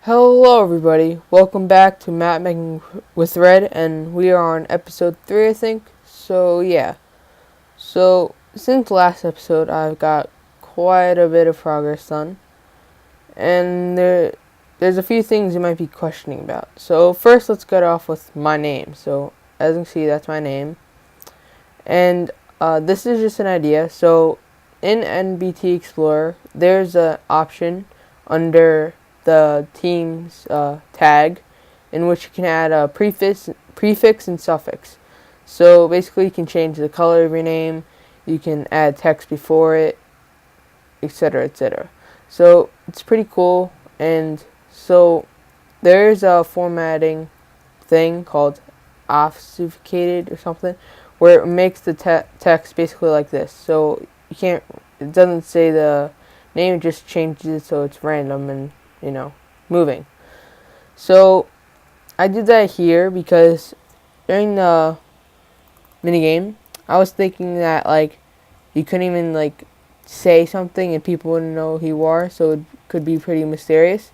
Hello everybody, welcome back to Mapmaking with Red, and we are on episode 3 I think. So yeah, since last episode I've got quite a bit of progress done, and there's a few things you might be questioning about. So first let's get off with my name. So as you can see, that's my name, and this is just an idea. So in NBT Explorer there's an option under the team's tag in which you can add a prefix and suffix. So basically you can change the color of your name, you can add text before it, etc, etc. So it's pretty cool. And so there's a formatting thing called obfuscated or something where it makes the text basically like this. So it doesn't say the name, it just changes it so it's random and moving. So I did that here because during the minigame I was thinking that you couldn't even say something and people wouldn't know who you are, so it could be pretty mysterious,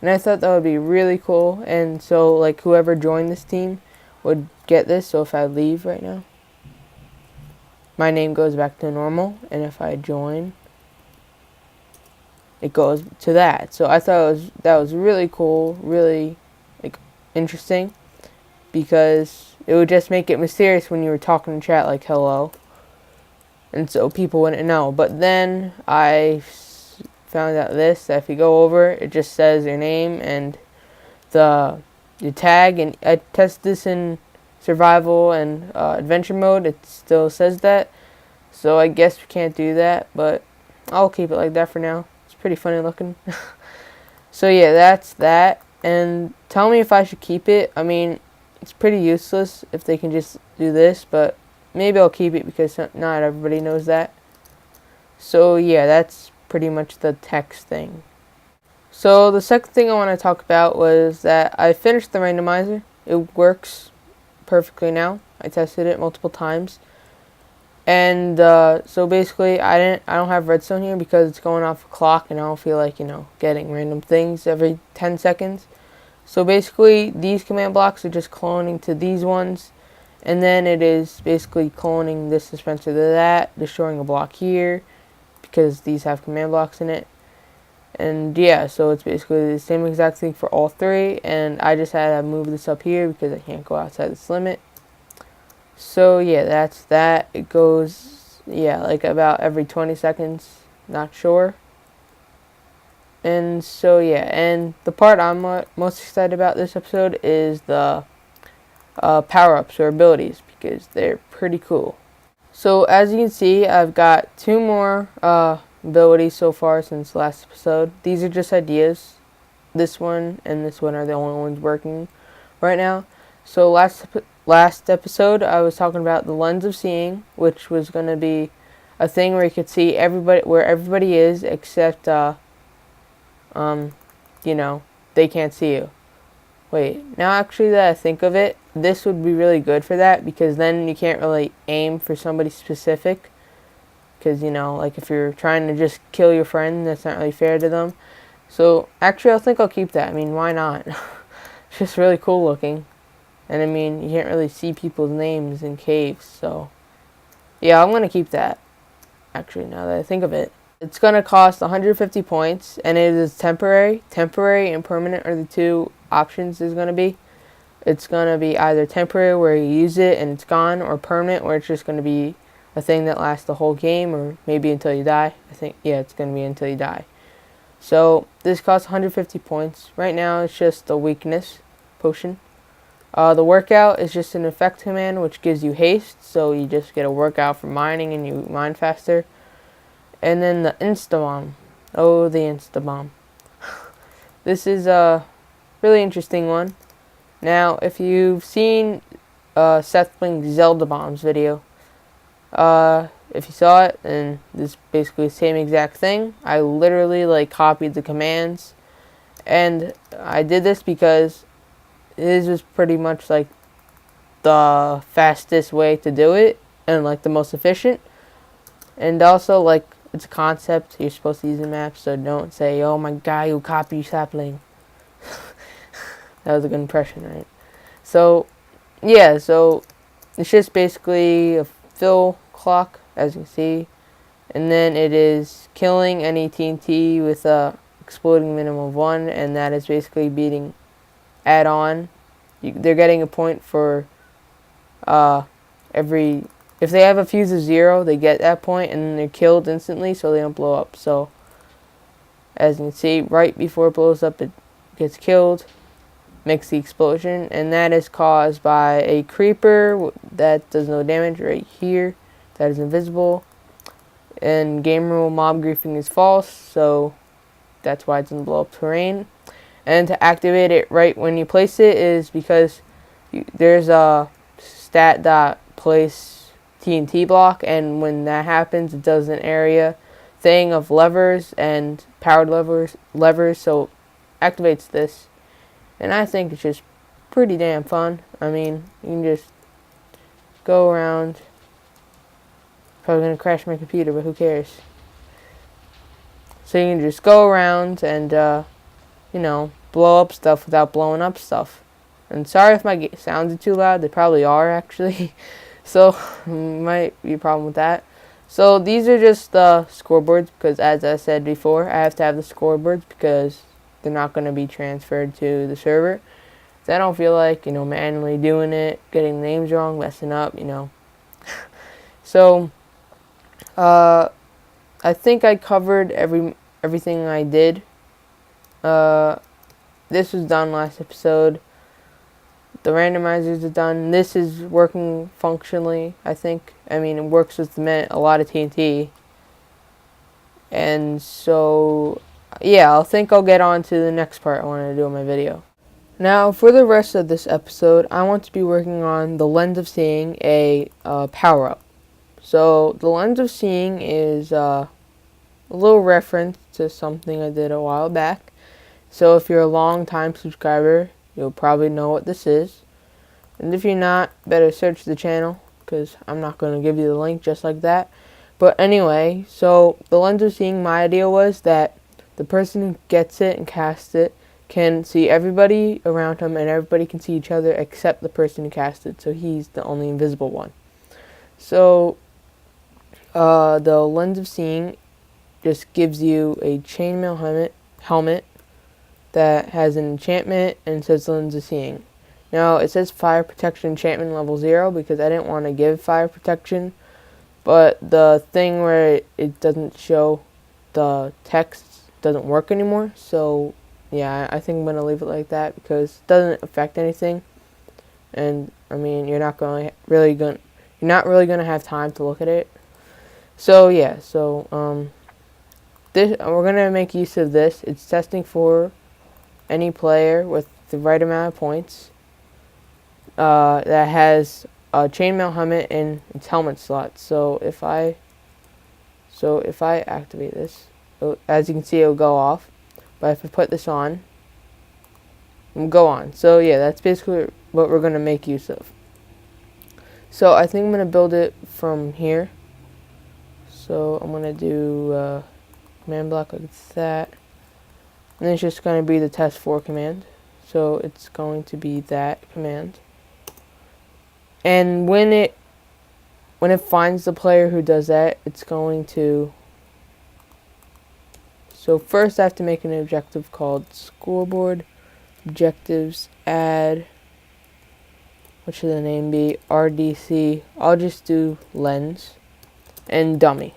and I thought that would be really cool. And so whoever joined this team would get this. So if I leave right now, my name goes back to normal, and if I join, it goes to that. So I thought that was really cool, really interesting, because it would just make it mysterious when you were talking in chat like hello, and so people wouldn't know. But then I found out that if you go over, it just says your name and your tag, and I tested this in survival and adventure mode. It still says that, so I guess we can't do that, but I'll keep it like that for now. Pretty funny looking. So yeah, that's that. And tell me if I should keep it. I mean, it's pretty useless if they can just do this, but maybe I'll keep it because not everybody knows that. So yeah, that's pretty much the text thing. So the second thing I want to talk about was that I finished the randomizer. It works perfectly now. I tested it multiple times. And so basically I don't have redstone here because it's going off a clock, and I don't feel like getting random things every 10 seconds. So basically these command blocks are just cloning to these ones, and then it is basically cloning this dispenser to that, destroying a block here because these have command blocks in it. And yeah, so it's basically the same exact thing for all three, and I just had to move this up here because I can't go outside this limit. So yeah, that's that. It goes about every 20 seconds, not sure. And so yeah, and the part I'm most excited about this episode is the power-ups or abilities, because they're pretty cool. So as you can see, I've got 2 more abilities so far since last episode. These are just ideas. This one and this one are the only ones working right now. So last episode I was talking about the lens of seeing, which was going to be a thing where you could see where everybody is except they can't see you. Wait, now actually that I think of it, this would be really good for that, because then you can't really aim for somebody specific, because if you're trying to just kill your friend, that's not really fair to them. So actually I think I'll keep that. I mean, why not? It's just really cool looking. And I mean, you can't really see people's names in caves, so yeah, I'm going to keep that, actually, now that I think of it. It's going to cost 150 points, and it is temporary. Temporary and permanent are the 2 options there's going to be. It's going to be either temporary, where you use it and it's gone, or permanent, where it's just going to be a thing that lasts the whole game, or maybe until you die. I think, yeah, it's going to be until you die. So this costs 150 points. Right now it's just a weakness potion. The workout is just an effect command which gives you haste, so you just get a workout for mining and you mine faster. And then the insta-bomb. Oh, the insta-bomb. This is a really interesting one. Now, if you've seen Seth Blink's Zelda Bombs video, if you saw it, then this is basically the same exact thing. I literally copied the commands, and I did this because this is pretty much the fastest way to do it, and the most efficient. And also it's a concept you're supposed to use in maps, so don't say, oh my god, you copy sapling. That was a good impression, right? So, yeah, so it's just basically a fill clock, as you can see. And then it is killing any TNT with a exploding minimum of 1, and that is basically beating add-on. They're getting a point for every... If they have a fuse of 0, they get that point, and then they're killed instantly, so they don't blow up. So, as you can see, right before it blows up, it gets killed, makes the explosion, and that is caused by a creeper that does no damage right here, that is invisible. And game rule, mob griefing is false, so that's why it doesn't blow up terrain. And to activate it right when you place it is because there's a stat.place TNT block, and when that happens, it does an area thing of levers and powered levers, so it activates this. And I think it's just pretty damn fun. I mean, you can just go around. Probably gonna crash my computer, but who cares? So you can just go around and, you know, blow up stuff without blowing up stuff. And sorry if my sounds are too loud. They probably are, actually. So, might be a problem with that. So, these are just the scoreboards because, as I said before, I have to have the scoreboards because they're not going to be transferred to the server. So I don't feel like, you know, manually doing it, getting names wrong, messing up, you know. So, I think I covered everything I did. This was done last episode. The randomizers are done. This is working functionally, I think. I mean, it works with a lot of TNT. And so, yeah, I think I'll get on to the next part I want to do in my video. Now, for the rest of this episode, I want to be working on the Lens of Seeing, a power-up. So, the Lens of Seeing is a little reference to something I did a while back. So, if you're a long-time subscriber, you'll probably know what this is. And if you're not, better search the channel, because I'm not going to give you the link just like that. But anyway, so the Lens of Seeing, my idea was that the person who gets it and casts it can see everybody around him, and everybody can see each other except the person who cast it, so he's the only invisible one. So, the Lens of Seeing just gives you a chainmail helmet that has an enchantment and says Lens of Seeing. Now, it says fire protection enchantment level 0 because I didn't want to give fire protection, but the thing where it doesn't show the text doesn't work anymore. So, yeah, I think I'm going to leave it like that because it doesn't affect anything. And, I mean, you're not really going to have time to look at it. So, yeah, so, we're going to make use of this. It's testing for any player with the right amount of points that has a chainmail helmet in its helmet slot. So if I activate this, as you can see, it'll go off. But if I put this on, it'll go on. So yeah, that's basically what we're going to make use of. So I think I'm going to build it from here. So I'm going to do command block like that. And it's just going to be the test 4 command. So it's going to be that command. And when it finds the player who does that, it's going to... So first I have to make an objective called scoreboard. Objectives, add... What should the name be? RDC. I'll just do lens. And dummy.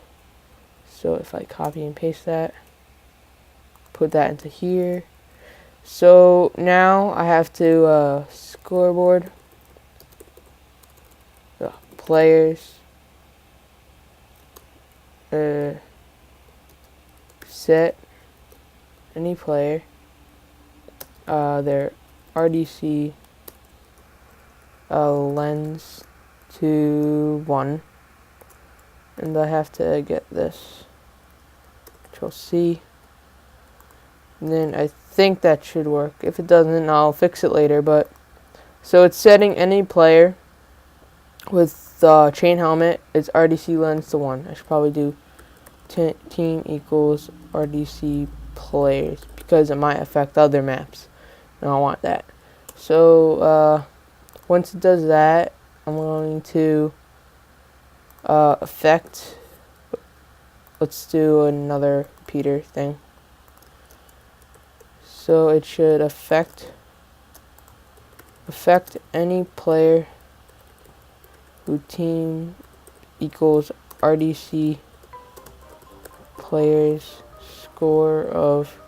So if I copy and paste that, put that into here. So now I have to scoreboard players set any player their RDC lens to 1, and I have to get this. Control C. And then I think that should work. If it doesn't, I'll fix it later. But so it's setting any player with the chain helmet, its RDC lens to 1. I should probably do team equals RDC players because it might affect other maps. And I don't want that. So once it does that, I'm going to affect. Let's do another repeater thing. So it should affect any player who team equals RDC players score of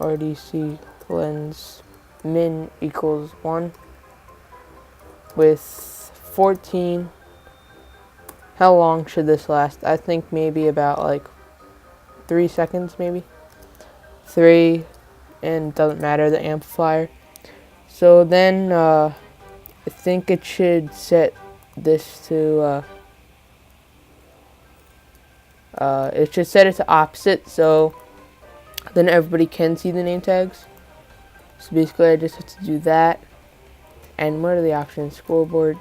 RDC lens min equals 1 with 14. How long should this last? I think maybe about like 3 seconds, maybe 3, and doesn't matter the amplifier. So then I think it should set this to it should set it to opposite, so then everybody can see the name tags. So basically I just have to do that. And what are the options? Scoreboard,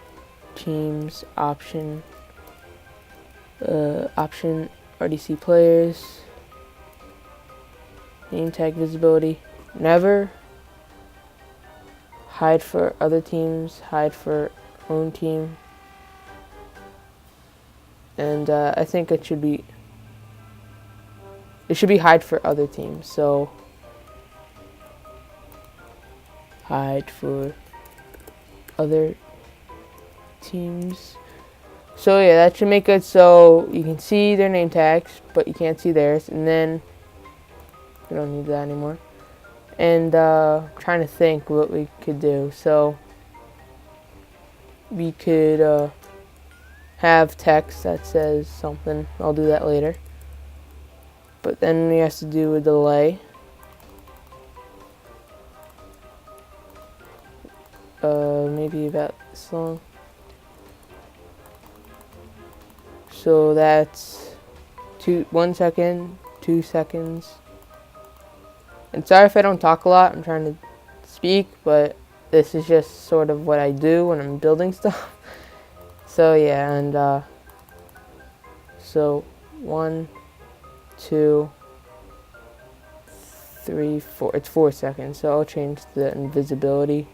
teams, option, RDC players, name tag visibility, never, hide for other teams, hide for own team, and I think it should be hide for other teams. So hide for other teams. So yeah, that should make it so you can see their name tags, but you can't see theirs. And then we don't need that anymore. And I'm trying to think what we could do. So we could have text that says something. I'll do that later. But then we have to do a delay. Maybe about this long. So that's 1 second, 2 seconds. And sorry if I don't talk a lot. I'm trying to speak, but this is just sort of what I do when I'm building stuff. So yeah, and so 1, 2, 3, 4. It's 4 seconds. So I'll change the invisibility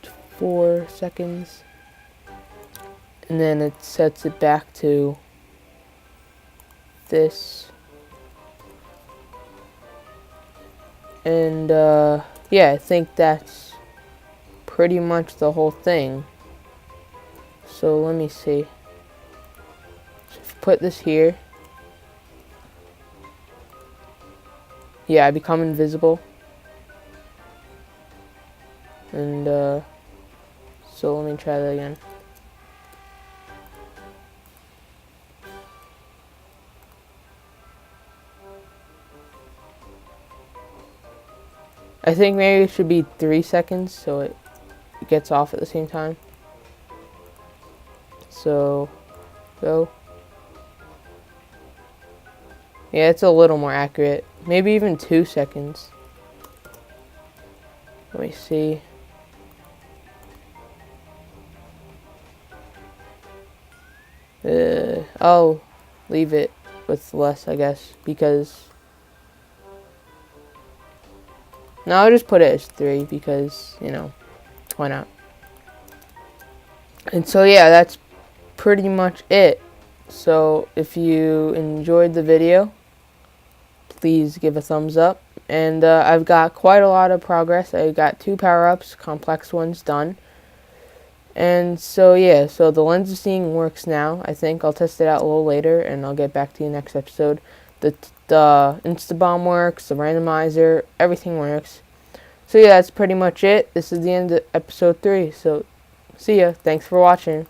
to 4 seconds. And then it sets it back to this. And yeah, I think that's pretty much the whole thing. So let me see. So if you put this here, yeah, I become invisible. And so let me try that again. I think maybe it should be 3 seconds so it gets off at the same time. So, go. Yeah, it's a little more accurate. Maybe even 2 seconds. Let me see. I'll leave it with less, I guess, because... No, I'll just put it as 3 because, you know, why not? And so, yeah, that's pretty much it. So, if you enjoyed the video, please give a thumbs up. And I've got quite a lot of progress. I got 2 power-ups, complex ones done. And so, yeah, so the lens of seeing works now. I think I'll test it out a little later, and I'll get back to you next episode. The Instabomb works, the randomizer, everything works. So yeah, that's pretty much it. This is the end of episode 3. So see ya. Thanks for watching.